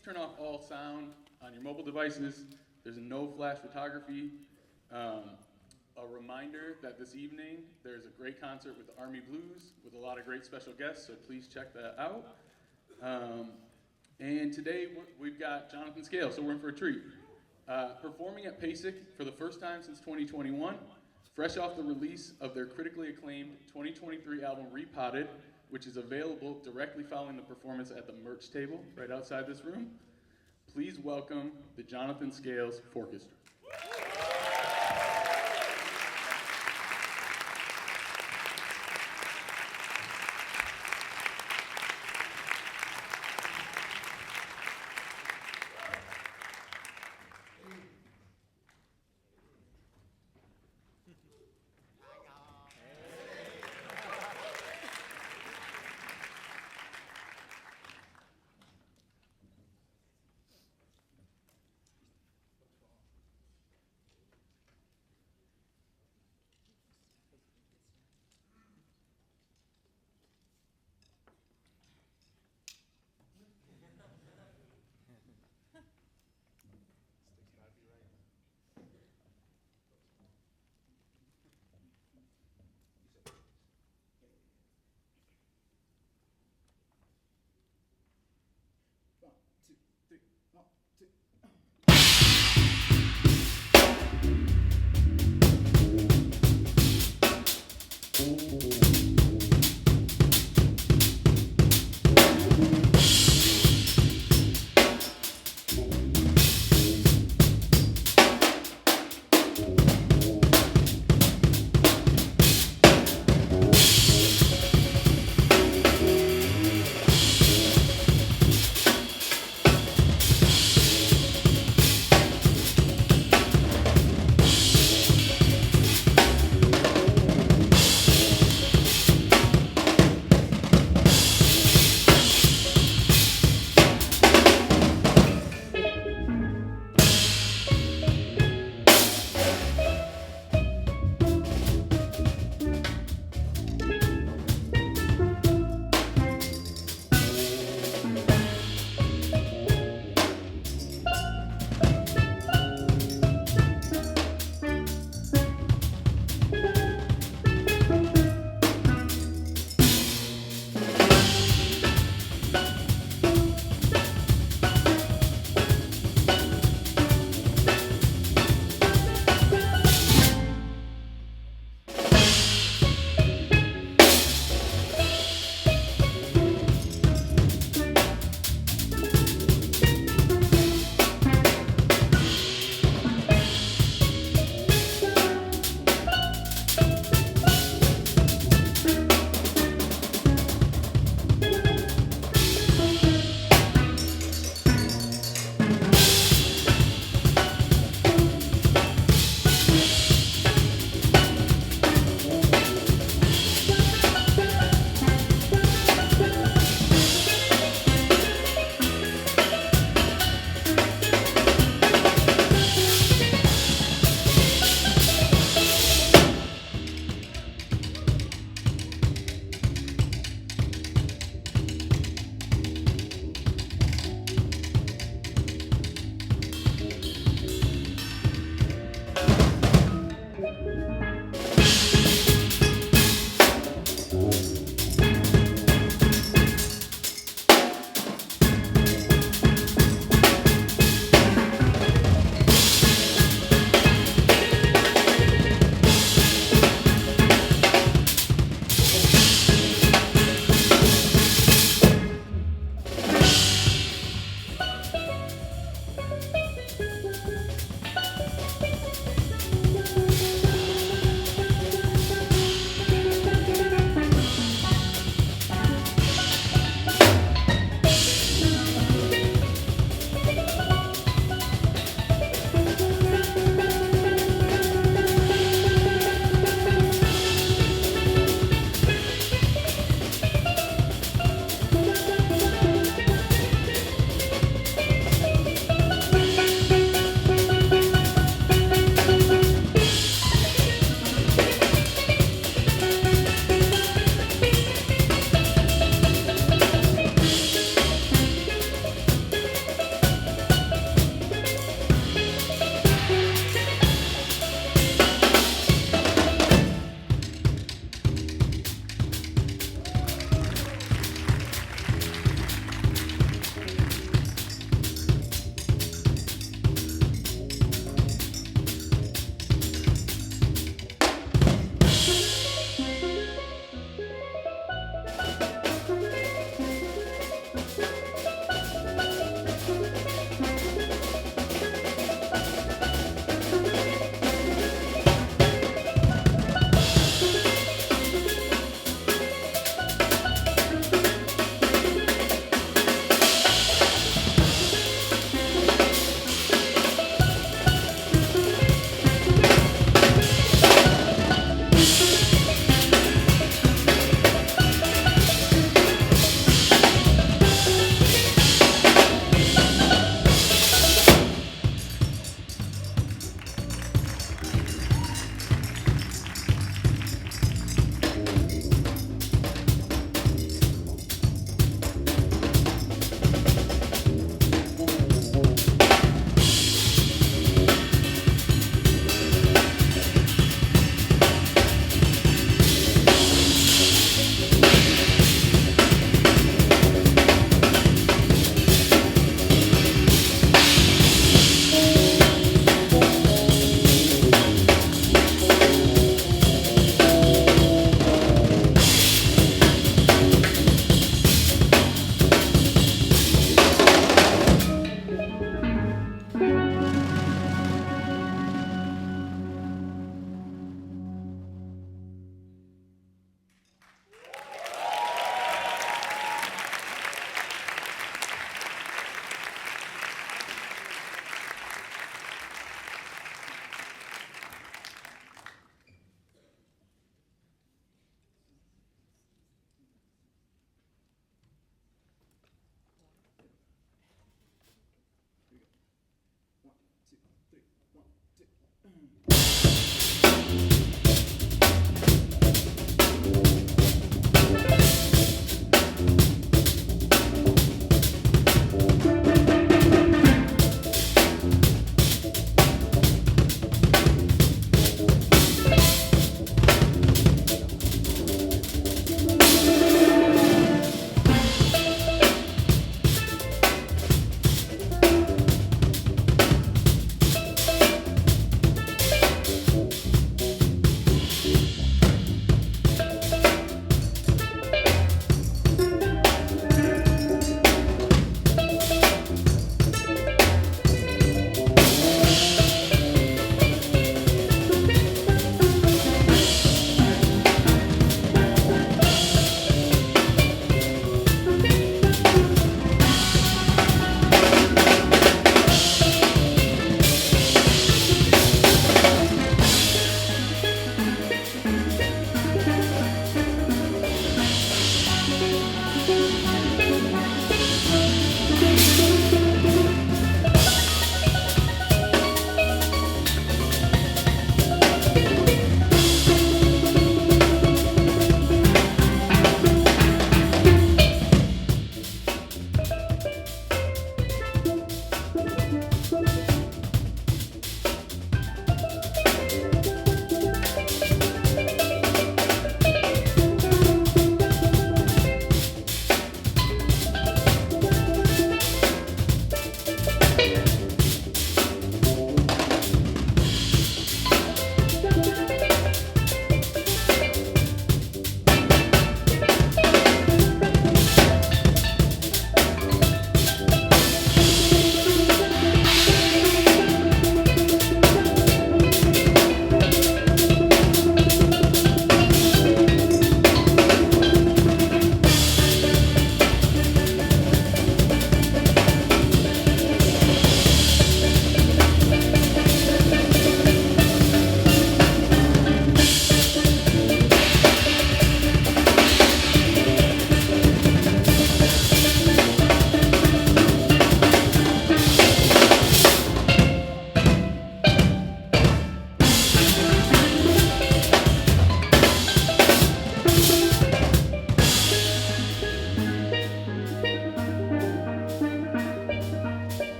please turn off all sound on your mobile devices. There's no flash photography. A reminder that this evening there's a great concert with the Army Blues with a lot of great special guests, so please check that out. And today we've got Jonathan Scales, so we're in for a treat. Performing at PASIC for the first time since 2021, fresh off the release of their critically acclaimed 2023 album Repotted, which is available directly following the performance at the merch table right outside this room. Please welcome the Jonathan Scales Fourchestra.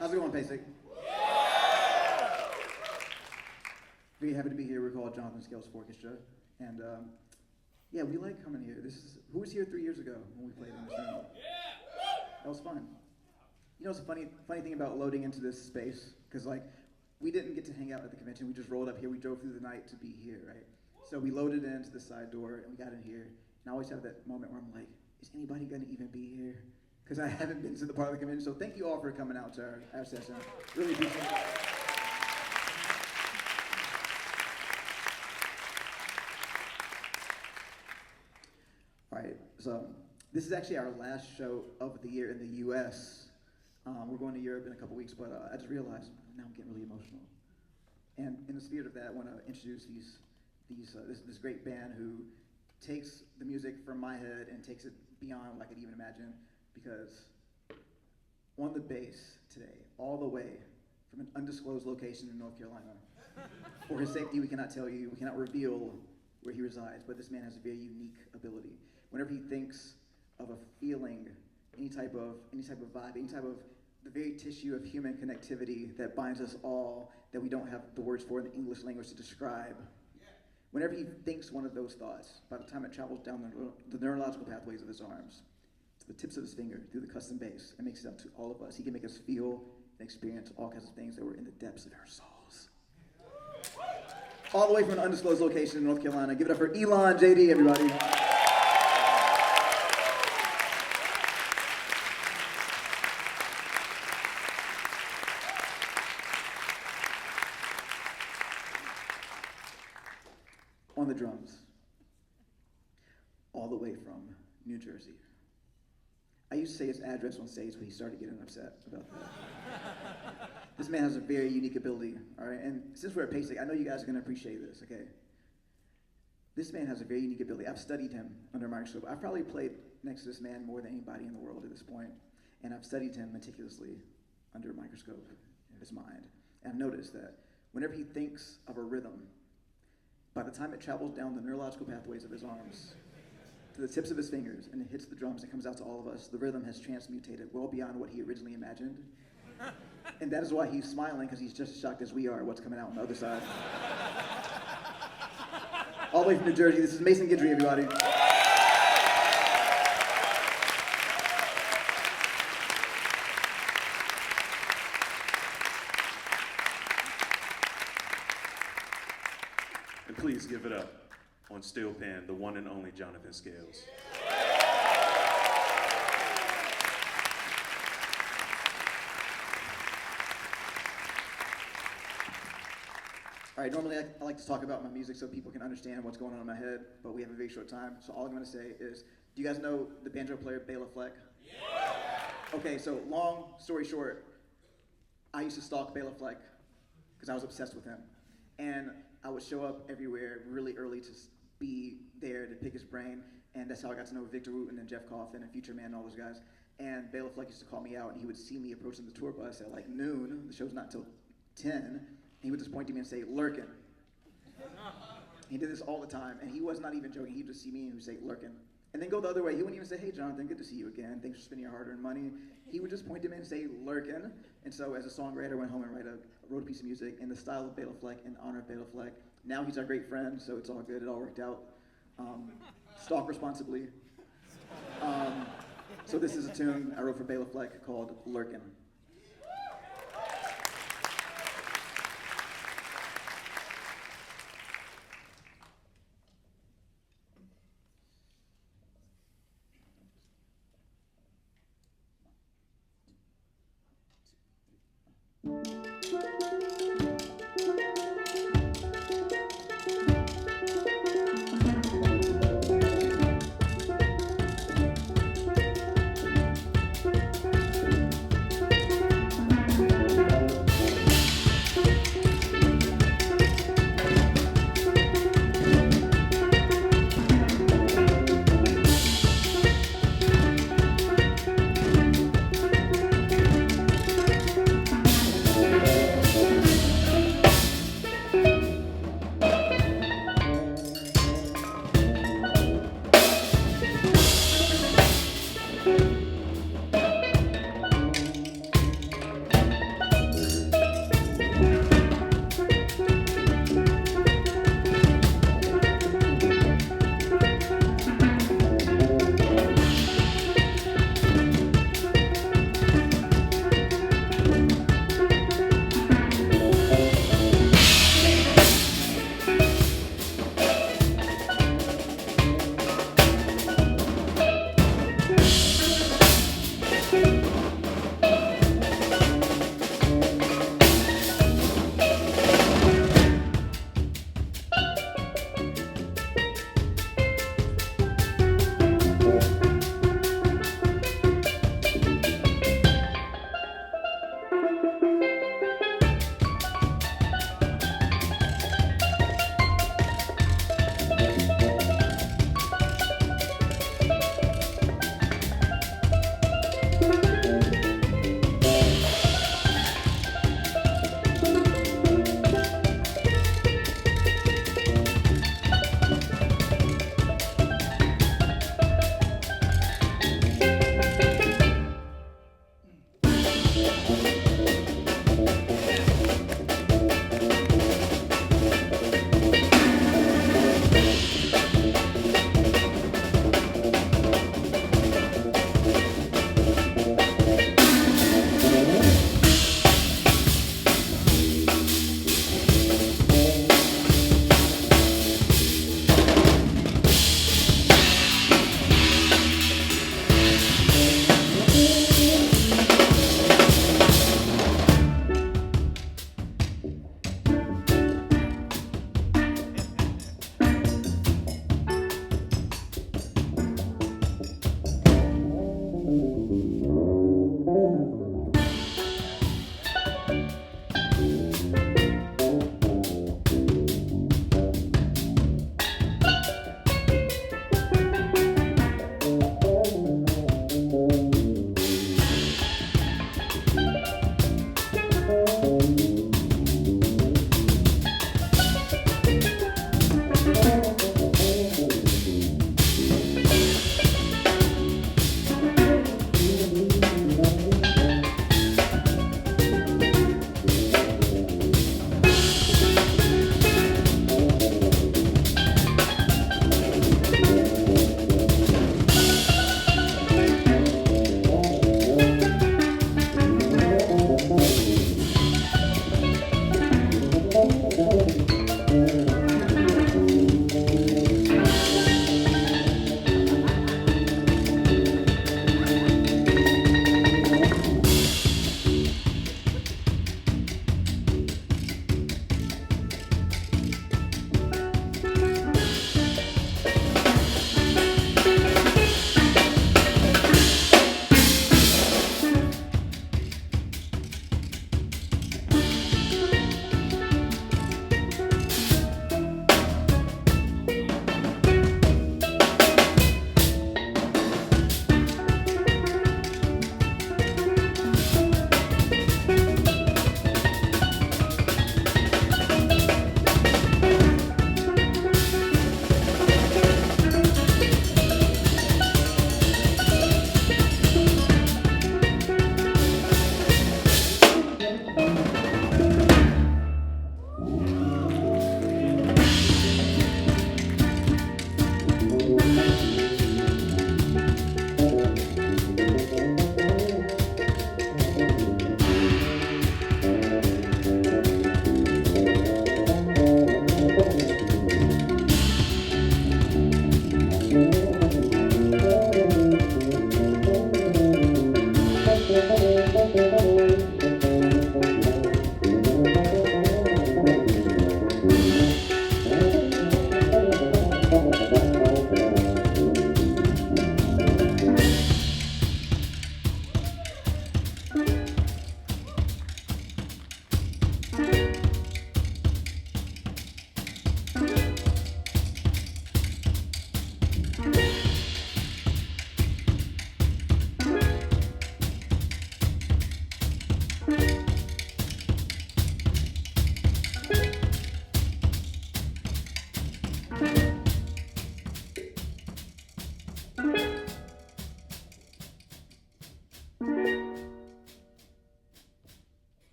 How's it going, PASIC? Very happy to be here. We're called Jonathan Scales Fourchestra, and yeah, we like coming here. Who was here 3 years ago when we played in this room? That was fun. You know, it's a funny thing about loading into this space, because like we didn't get to hang out at the convention. We just rolled up here. We drove through the night to be here, right? So we loaded into the side door and we got in here. And I always have that moment where I'm like, is anybody gonna even be here? Because I haven't been to the part of the convention. So thank you all for coming out to our session. Really appreciate it. All right, so this is actually our last show of the year in the U.S. We're going to Europe in a couple weeks, but I just realized now I'm getting really emotional. And in the spirit of that, I want to introduce this great band who takes the music from my head and takes it beyond what I could even imagine, because on the bass today, all the way from an undisclosed location in North Carolina, for his safety, we cannot tell you, we cannot reveal where he resides, but this man has a very unique ability. Whenever he thinks of a feeling, any type of vibe, any type of the very tissue of human connectivity that binds us all, that we don't have the words for in the English language to describe. Whenever he thinks one of those thoughts, by the time it travels down the neurological pathways of his arms, to the tips of his finger, through the custom bass, and makes it up to all of us, he can make us feel and experience all kinds of things that were in the depths of our souls. All the way from an undisclosed location in North Carolina. Give it up for Elon JD, everybody. On the drums, all the way from New Jersey, I used to say his address on stage, but he started getting upset about that. This man has a very unique ability, all right? And since we're at PASIC, I know you guys are going to appreciate this, okay? This man has a very unique ability. I've studied him under a microscope. I've probably played next to this man more than anybody in the world at this point, and I've studied him meticulously under a microscope in his mind. And I've noticed that whenever he thinks of a rhythm, by the time it travels down the neurological pathways of his arms, to the tips of his fingers, and it hits the drums and comes out to all of us, the rhythm has transmutated well beyond what he originally imagined. And that is why he's smiling, because he's just as shocked as we are at what's coming out on the other side. All the way from New Jersey, this is Mason Guidry, everybody. And please give it up on steel pan, the one and only Jonathan Scales. All right, normally I like to talk about my music so people can understand what's going on in my head, but we have a very short time, so all I'm going to say is, do you guys know the banjo player Bela Fleck? Yeah! Okay, so long story short, I used to stalk Bela Fleck because I was obsessed with him. And I would show up everywhere really early to be there to pick his brain, and that's how I got to know Victor Wooten and Jeff Coffin and Future Man and all those guys. And Bela Fleck used to call me out, and he would see me approaching the tour bus at like noon, the show's not till 10, he would just point to me and say, "Lurkin." He did this all the time, and he was not even joking. He'd just see me and he would say, "Lurkin." And then go the other way. He wouldn't even say, "Hey, Jonathan, good to see you again. Thanks for spending your hard-earned money." He would just point to me and say, "Lurkin." And so as a songwriter, I went home and wrote a piece of music in the style of Bela Fleck, in honor of Bela Fleck. Now he's our great friend, so it's all good. It all worked out. Stalk responsibly. So this is a tune I wrote for Bela Fleck called "Lurkin."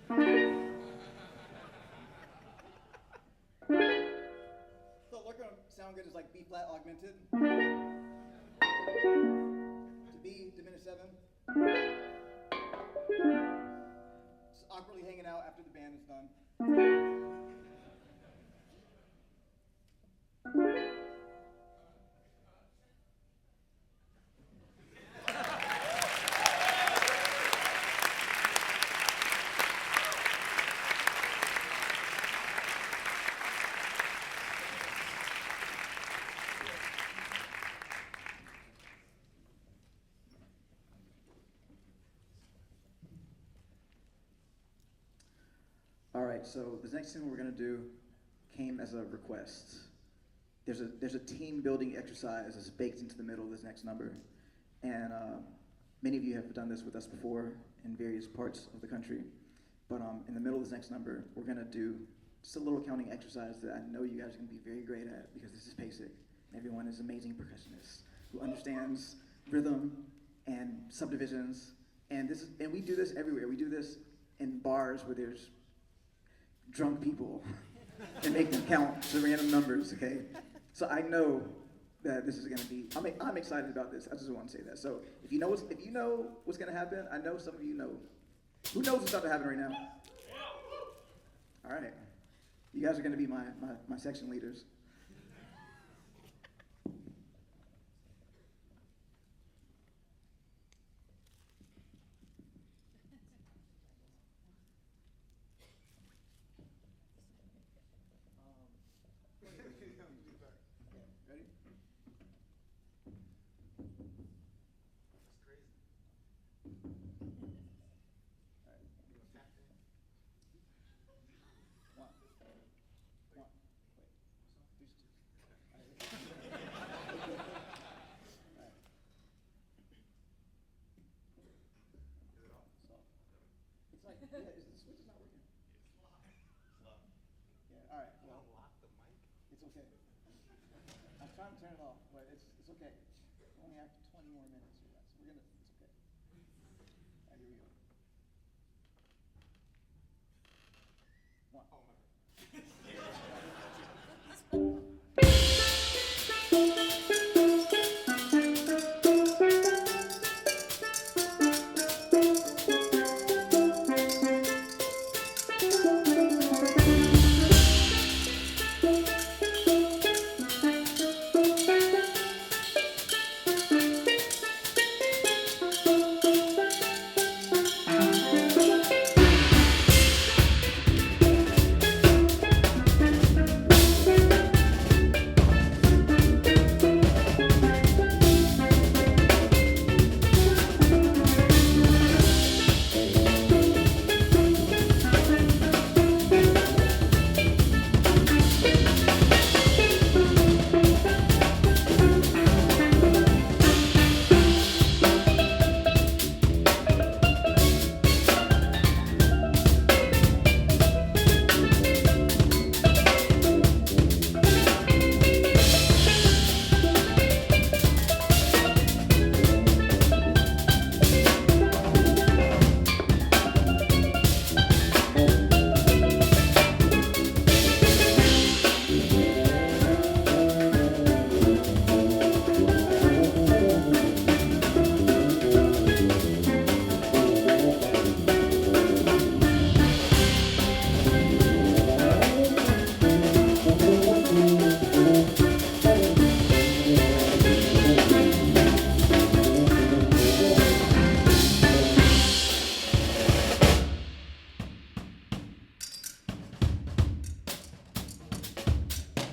So we're gonna sound good as like B flat augmented. To B diminished 7. Just awkwardly hanging out after the band is done. All right, so the next thing we're gonna do came as a request. There's a team building exercise that's baked into the middle of this next number, and many of you have done this with us before in various parts of the country. But in the middle of this next number, we're gonna do just a little counting exercise that I know you guys are gonna be very great at because this is PASIC. Everyone is amazing percussionists who understands rhythm and subdivisions, and we do this everywhere. We do this in bars where there's drunk people and make them count to random numbers, okay? So I know that this is gonna be, I'm excited about this. I just want to say that. So if you know what's gonna happen, I know some of you know. Who knows what's about to happen right now? All right. You guys are gonna be my section leaders. Ready? Yeah, the switch is not working. Yeah, all right. Well, it's okay. I'm trying to turn it off, but it's okay. We only have 20 more minutes for that, so it's okay. All right, here we go. One. Oh, my.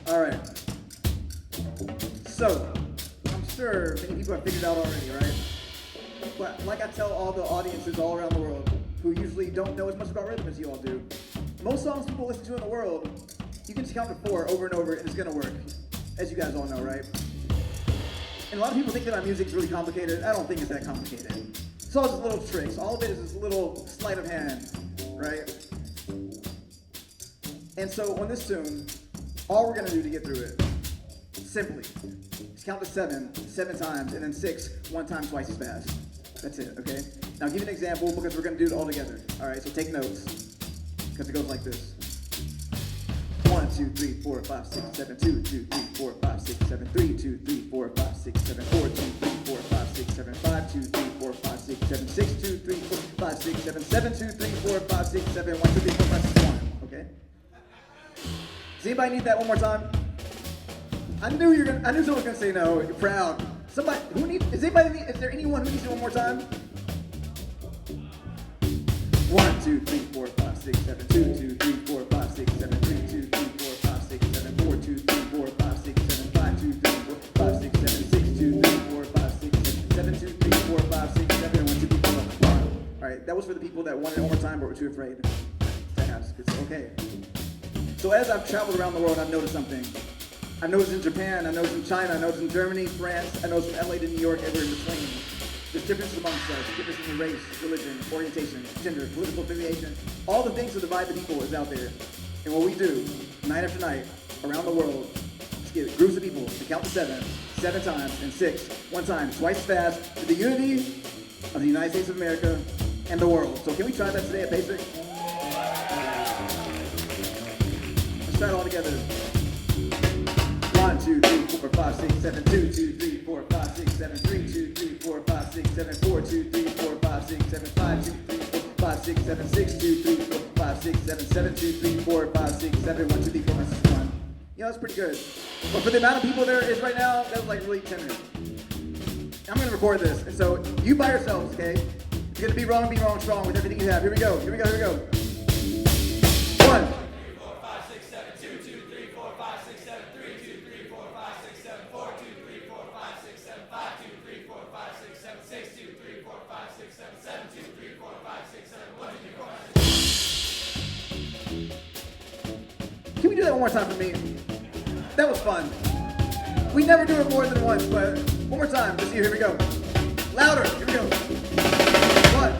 All right. So, I'm sure many people have figured it out already, right? But like I tell all the audiences all around the world who usually don't know as much about rhythm as you all do, most songs people listen to in the world, you can just count to 4 over and over and it's gonna work, as you guys all know, right? And a lot of people think that my music's really complicated. I don't think it's that complicated. It's all just little tricks. All of it is this little sleight of hand, right? And so on this tune, all we're gonna do to get through it, simply, is count to 7 times, and then 6 1 time twice as fast. That's it, okay? Now give you an example because we're gonna do it all together. All right, so take notes. because it goes like this. 1, 2, 3, 4, 5, 6, 7, 2, 2, 3, 4, 5, 6, 7, 3, 2, 3, 4, 5, 6, 7, 4, 2, 3, 4, 5, 6, 7, 5, 2, 3, 4, 5, 6, 7, 6, 2, 3, 4, 5, 6, 7, 7, 2, 3, 4, 5, 6, 7, 1, 2, 3, 4, 5, 6, 1. Okay? Does anybody need that one more time? I knew someone was gonna say no. You're proud. Somebody is there anyone who needs it one more time? 1, 2, 3, 4, 5, 6, 7, 2, 2, 3, 4, 5, 6, 7, 3, 2, 3, 4, 5, 6, 7, 4, 2, 3, 4, 5, 6, 7, 5, 2, 3, 4, 5, 6, 7, 6, 2, 3, 4, 5, 6, 7, 2, 3, 4, 5, 6, 7, 1, 2, 3, 4, 5. All right, that was for the people that wanted it one more time but were too afraid to ask. It's okay. So as I've traveled around the world, I've noticed something. I've noticed in Japan, I've noticed in China, I've noticed in Germany, France, I noticed from LA to New York, everywhere in between. There's differences amongst us, differences in race, religion, orientation, gender, political affiliation. All the things that divide the people is out there. And what we do, night after night, around the world, is get groups of people to count to 7, 7 times, and 6, 1 time, twice as fast, to the unity of the United States of America and the world. So can we try that today at PASIC? Let's try it all together. 1, 2, 3, 4, 5, 6, 7, 2, 2, 3, 4, 5, 6, 7, 3, 2, 3, 4, 5, 6, 7, 4, 2, 3, 4, 5, 6, 7, 5, 2, 3, 4, 5, 6, 7, 6, 2, 3, 4, 5, 6, 7, 7, 2, 3, 4, 5, 6, 7, 1, 2, 3, 4, 5, 6, 1. You know, that's pretty good. But for the amount of people there is right now, that was like really timid. I'm gonna record this, and so you by yourselves, okay? If you're gonna be wrong strong with everything you have. Here we go. 1. 'Can we do that one more time for me? That was fun. We never do it more than once, but one more time. Just here we go. Louder. Here we go. 1.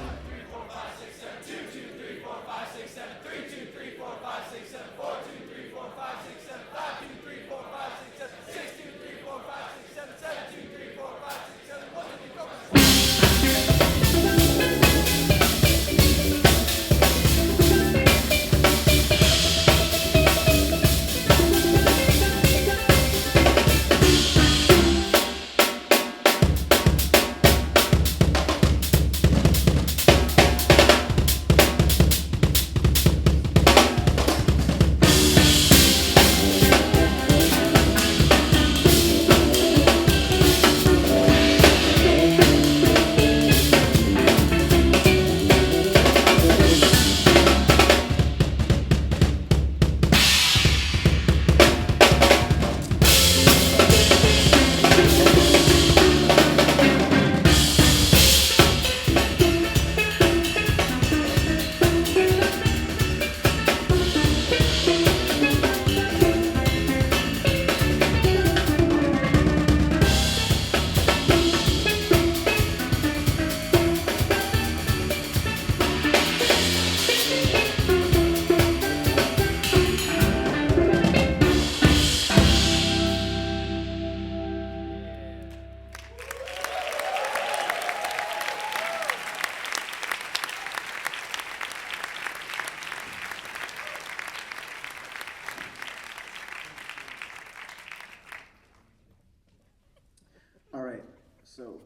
'Alright, so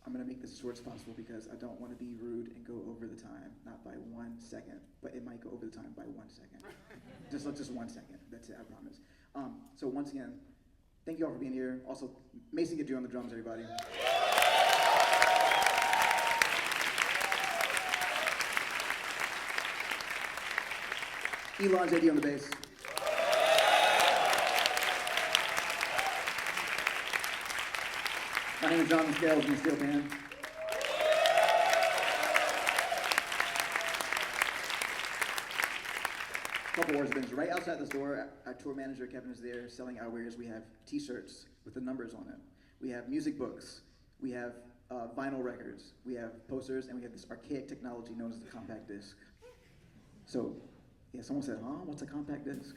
I'm going to make this as short as possible because I don't want to be rude and go over the time, not by 1 second, but it might go over the time by 1 second. just 1 second, that's it, I promise. So once again, thank you all for being here. Also, Mason Guidry on the drums, everybody. Elon JD on the bass. My name is Jonathan Scales in the steel band. Couple words of business. Right outside this door, our tour manager Kevin is there selling our wares. We have t-shirts with the numbers on it. We have music books. We have vinyl records. We have posters, and we have this archaic technology known as the compact disc. So, yeah, someone said, huh? What's a compact disc?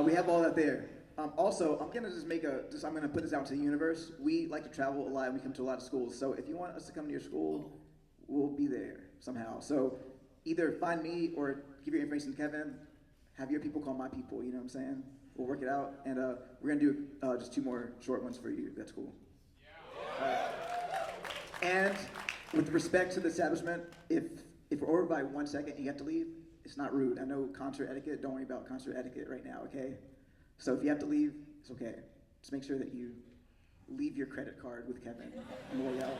We have all that there. Also, I'm gonna I'm gonna put this out to the universe. We like to travel a lot, and we come to a lot of schools. So if you want us to come to your school, we'll be there somehow. So either find me or give your information to Kevin. Have your people call my people. You know what I'm saying? We'll work it out, and we're gonna do just 2 more short ones for you. If that's cool. And with respect to the establishment, if we're over by 1 second, you have to leave. It's not rude. I know concert etiquette. Don't worry about concert etiquette right now, okay? So if you have to leave, it's okay. Just make sure that you leave your credit card with Kevin on the way out.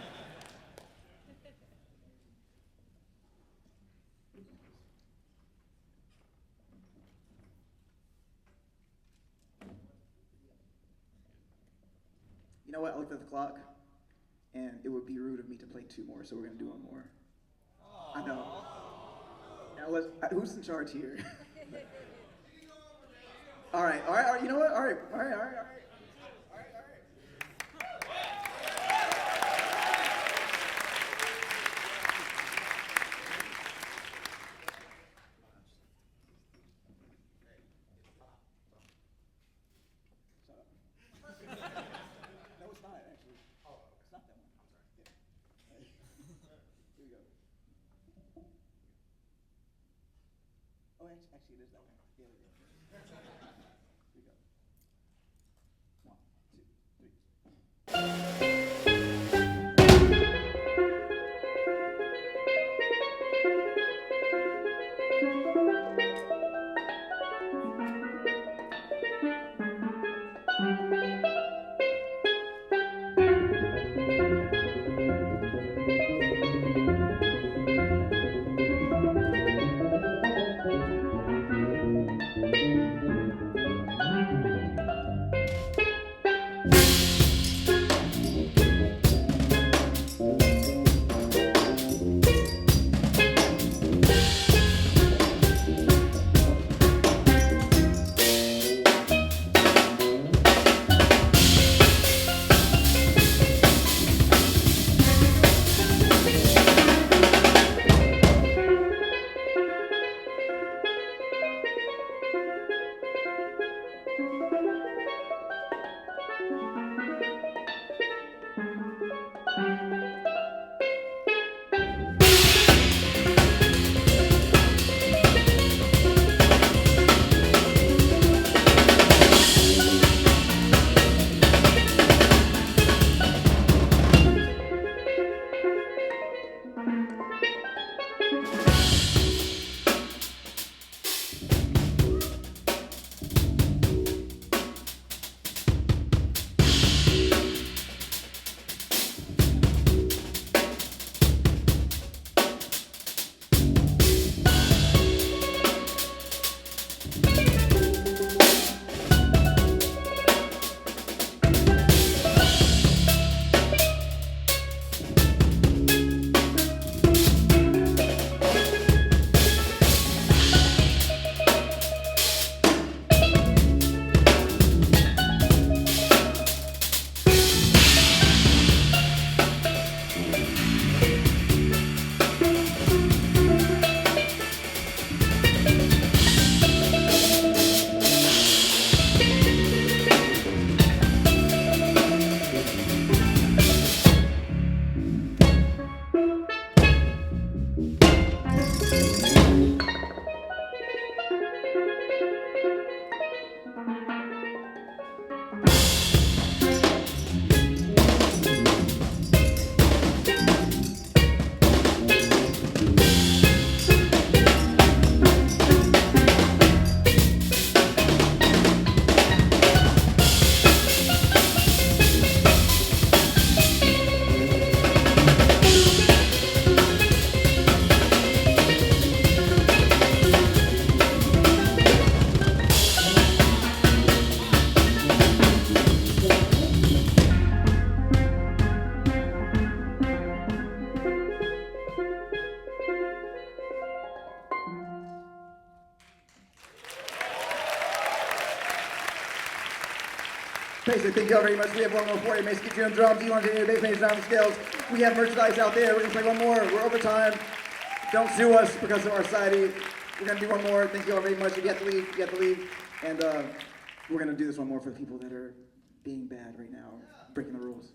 You know what? I looked at the clock, and it would be rude of me to play 2 more, so we're gonna do 1 more. I know. Now who's in charge here? All right. You know what? All right. No, it's not actually. It's not that one. Yeah. Here we go. Oh, actually, it is that one. Yeah, there we go. Here we go. 1, 2, 3. PASIC, thank you all very much. We have 1 more for you. Mason, get your own drums. You want to do your bass majors down the scales. We have merchandise out there. We're going to play 1 more. We're over time. Don't sue us because of our society. We're going to do 1 more. Thank you all very much. If you have to leave, you have to leave. And we're going to do this 1 more for the people that are being bad right now, breaking the rules.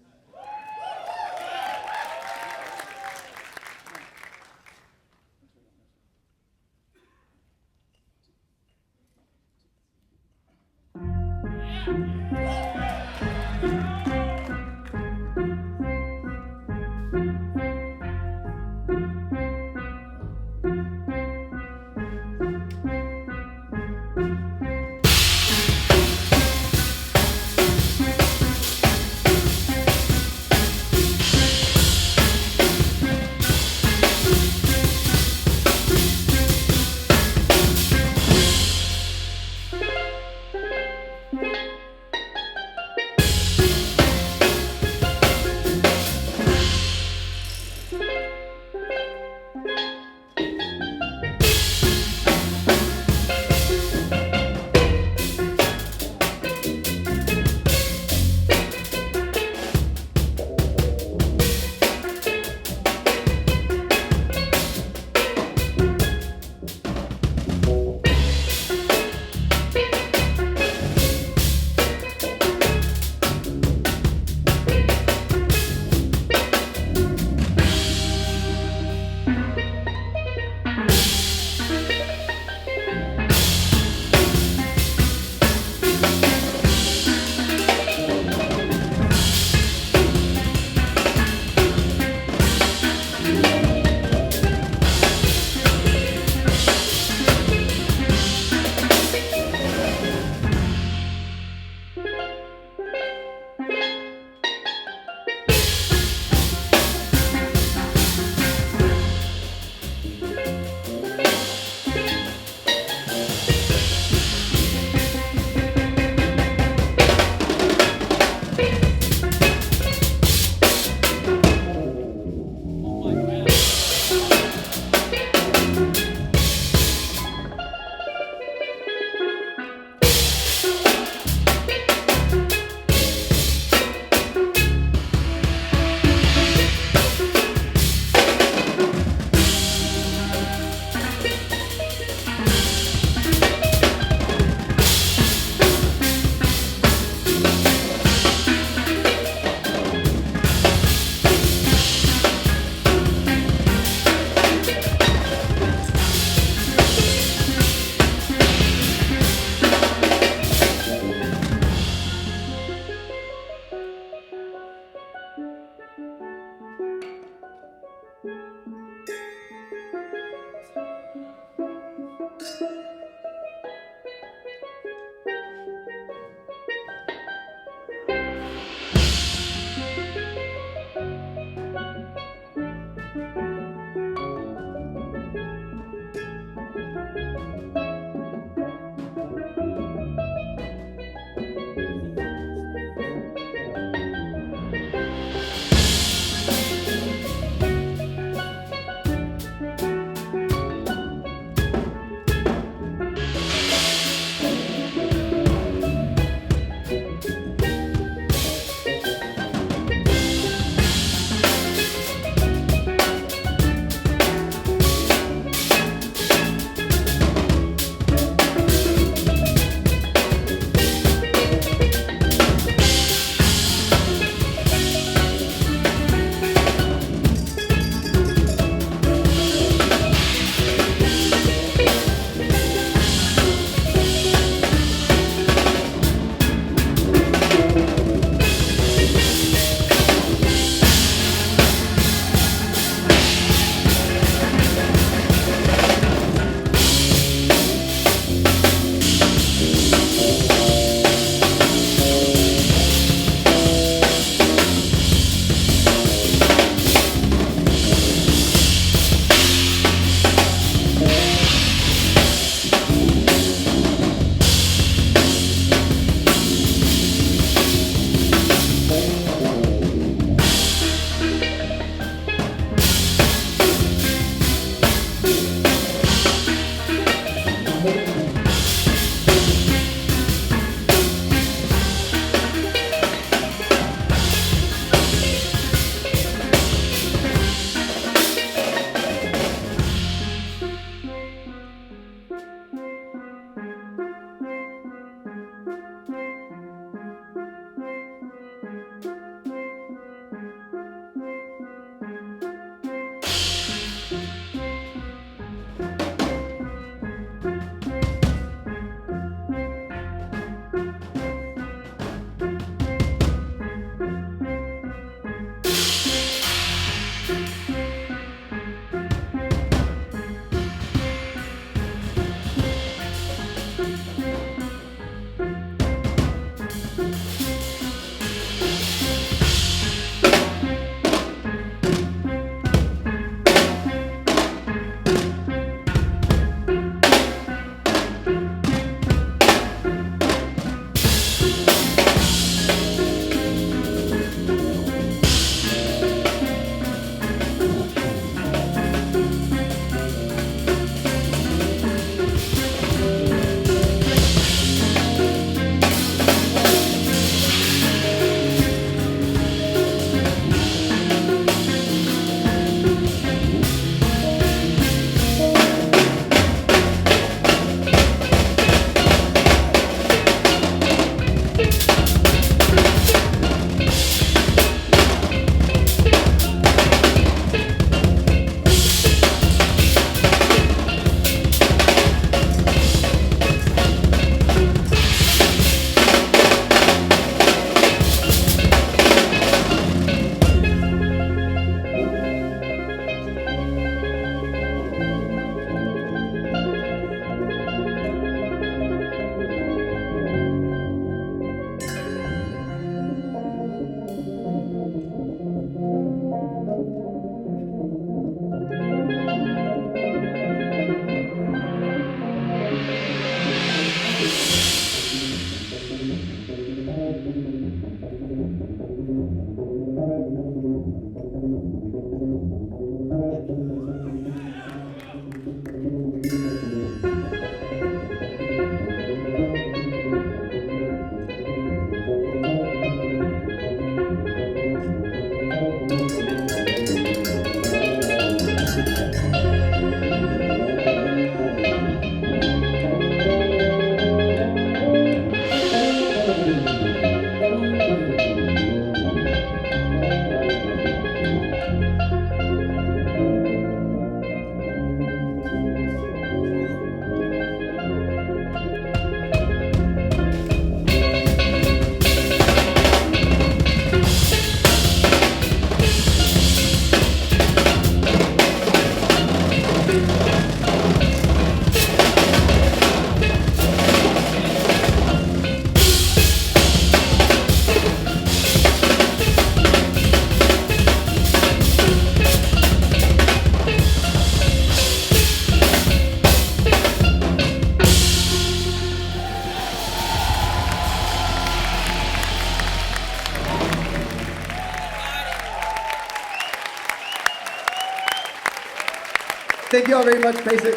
Thank you all very much, PASIC.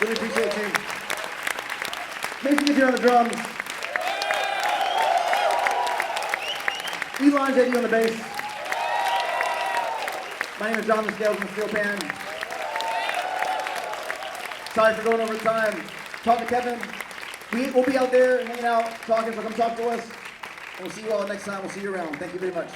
Really appreciate you. Mason gets here on the drums. Elon JD on the bass. My name is Jonathan Scales on the steel pan. Sorry for going over time. Talk to Kevin. We'll be out there hanging out, talking, so come talk to us. And we'll see you all next time. We'll see you around. Thank you very much.